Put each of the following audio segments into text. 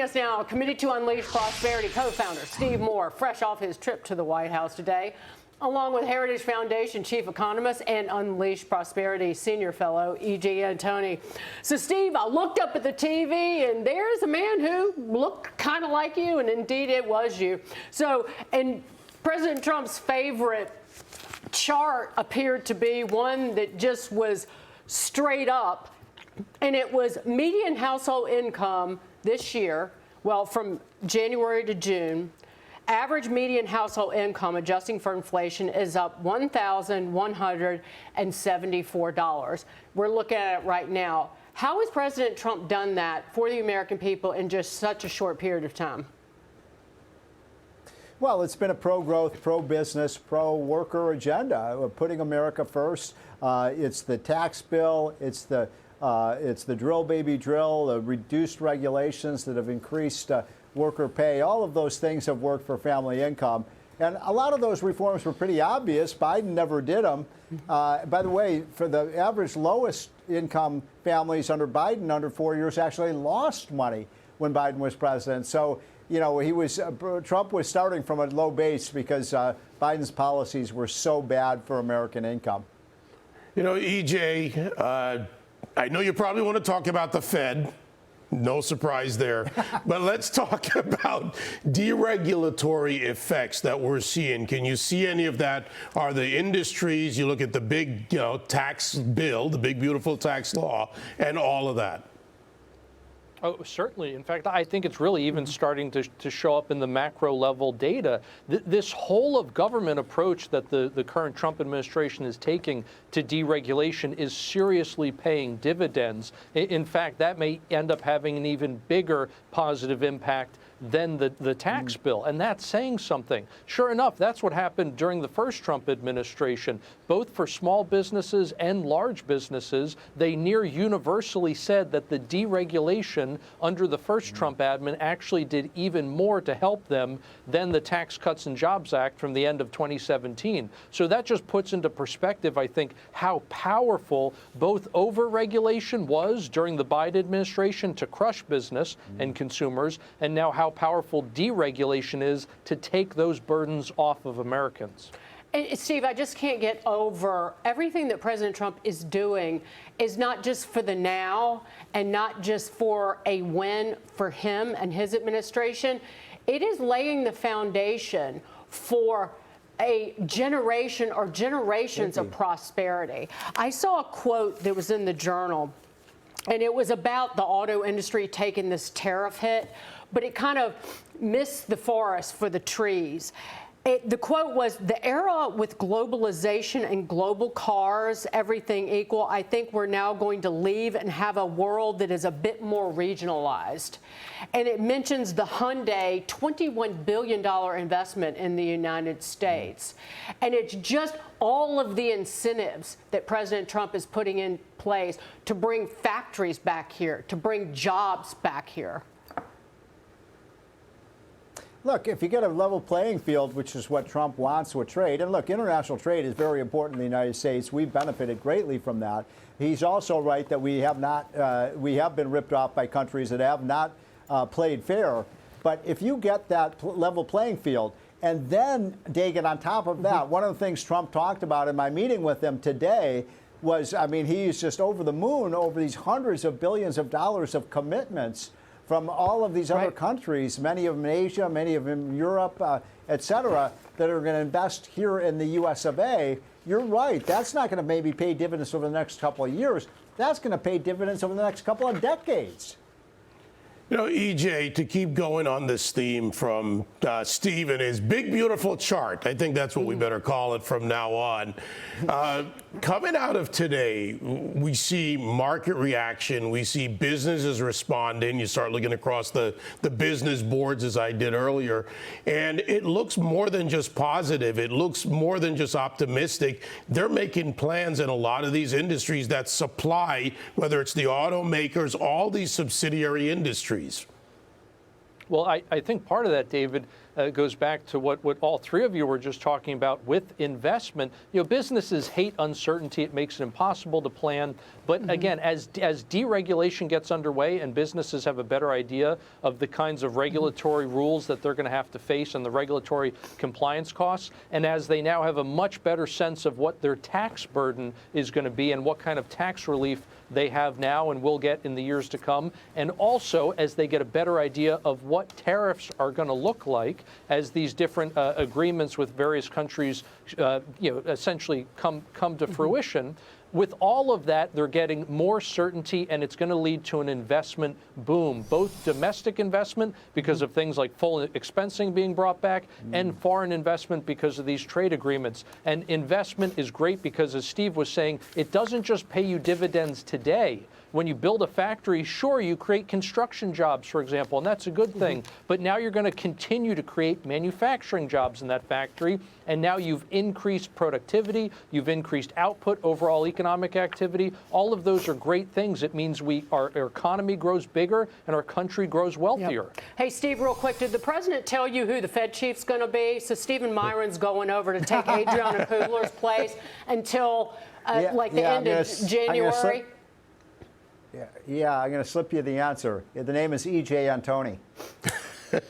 Joining us now, Committee to Unleash Prosperity co-founder Steve Moore, fresh off his trip to the White House today, along with Heritage Foundation chief economist and Unleash Prosperity senior fellow E.J. Antoni. So, Steve, I looked up at the TV, and there's a man who looked kind of like you, and indeed it was you. So, and President Trump's favorite chart appeared to be one that just was straight up, and it was median household income this year, well, from January to June. Average median household income, adjusting for inflation, is up $1,174. We're looking at it right now. How has President Trump done that for the American people in just such a short period of time? Well, it's been a pro-growth, pro-business, pro-worker agenda, putting America first. It's the tax bill, it's the drill baby drill, the reduced regulations that have increased worker pay. All of those things have worked for family income. And a lot of those reforms were pretty obvious. Biden never did them. By the way, for the average lowest income families under Biden, under 4 years, actually lost money when Biden was president. So, you know, Trump was starting from a low base because Biden's policies were so bad for American income. You know, EJ, I know you probably want to talk about the Fed. No surprise there. But let's talk about deregulatory effects that we're seeing. Can you see any of that? Are the industries, you look at the big, tax bill, the big, beautiful tax law, and all of that? Oh, certainly. In fact, I think it's really even starting to show up in the macro level data. This whole of government approach that the current Trump administration is taking to deregulation is seriously paying dividends. In fact, that may end up having an even bigger positive impact than the tax bill. And that's saying something. Sure enough, that's what happened during the first Trump administration. Both for small businesses and large businesses, they near universally said that the deregulation under the first Trump admin actually did even more to help them than the Tax Cuts and Jobs Act from the end of 2017. So that just puts into perspective, I think, how powerful both over-regulation was during the Biden administration to crush business and consumers, and now how powerful deregulation is to take those burdens off of Americans. And Steve, I just can't get over everything that President Trump is doing is not just for the now and not just for a win for him and his administration. It is laying the foundation for a generation or generations of prosperity. I saw a quote that was in the Journal, and it was about the auto industry taking this tariff hit, but it kind of missed the forest for the trees. The quote was, "The era with globalization and global cars, everything equal, I think we're now going to leave and have a world that is a bit more regionalized." And it mentions the Hyundai $21 billion investment in the United States. And it's just all of the incentives that President Trump is putting in place to bring factories back here, to bring jobs back here. Look, if you get a level playing field, which is what Trump wants with trade, and look, international trade is very important in the United States. We've benefited greatly from that. He's also right that we have been ripped off by countries that have not played fair. But if you get that level playing field, and then, Dagan, on top of that, one of the things Trump talked about in my meeting with him today was, I mean, he's just over the moon over these hundreds of billions of dollars of commitments from all of these other countries, many of them in Asia, many of them in Europe, et cetera, that are going to invest here in the U.S. of A. You're right. That's not going to maybe pay dividends over the next couple of years. That's going to pay dividends over the next couple of decades. You know, EJ, to keep going on this theme from Steve and his big, beautiful chart, I think that's what we better call it from now on. Coming out of today, we see market reaction. We see businesses responding. You start looking across the business boards, as I did earlier, and it looks more than just positive. It looks more than just optimistic. They're making plans in a lot of these industries that supply, whether it's the automakers, all these subsidiary industries. Well, I think part of that, David, goes back to what all three of you were just talking about with investment. Businesses hate uncertainty. It makes it impossible to plan. But again, as deregulation gets underway and businesses have a better idea of the kinds of regulatory rules that they're going to have to face and the regulatory compliance costs, and as they now have a much better sense of what their tax burden is going to be and what kind of tax relief they have now and will get in the years to come, and also as they get a better idea of what tariffs are going to look like as these different agreements with various countries, essentially come to fruition. With all of that, they're getting more certainty, and it's going to lead to an investment boom, both domestic investment because of things like full expensing being brought back, and foreign investment because of these trade agreements. And investment is great because, as Steve was saying, it doesn't just pay you dividends today. When you build a factory, sure, you create construction jobs, for example, and that's a good thing. But now you're going to continue to create manufacturing jobs in that factory. And now you've increased productivity, you've increased output, overall economic activity. All of those are great things. It means our economy grows bigger and our country grows wealthier. Yep. Hey, Steve, real quick, did the president tell you who the Fed chief's going to be? So Stephen Myron's going over to take Adriana Kugler's place until the end of January. Yeah, I'm going to slip you the answer. The name is E.J. Antoni. It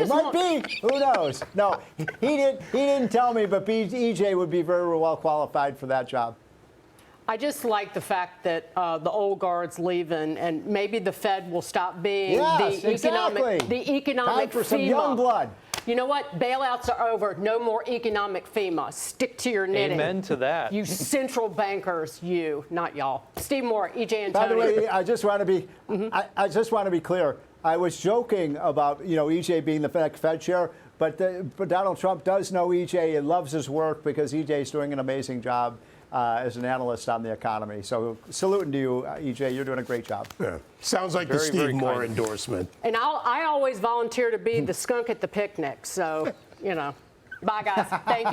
might be. Who knows? No, he didn't tell me, but E.J. would be very well qualified for that job. I just like the fact that the old guard's leaving, and maybe the Fed will stop being the economic Time for some FEMA. young blood. You know what? Bailouts are over. No more economic FEMA. Stick to your knitting. Amen to that. You central bankers, not y'all. Steve Moore, E.J. Antoni. By the way, I just want to be, I just want to be clear. I was joking about E.J. being the Fed chair, but Donald Trump does know E.J. and loves his work because E.J. is doing an amazing job as an analyst on the economy. So saluting to you, E.J. You're doing a great job. Yeah. Sounds like the Steve Moore endorsement. And I always volunteer to be the skunk at the picnic. So, bye, guys. Thank you.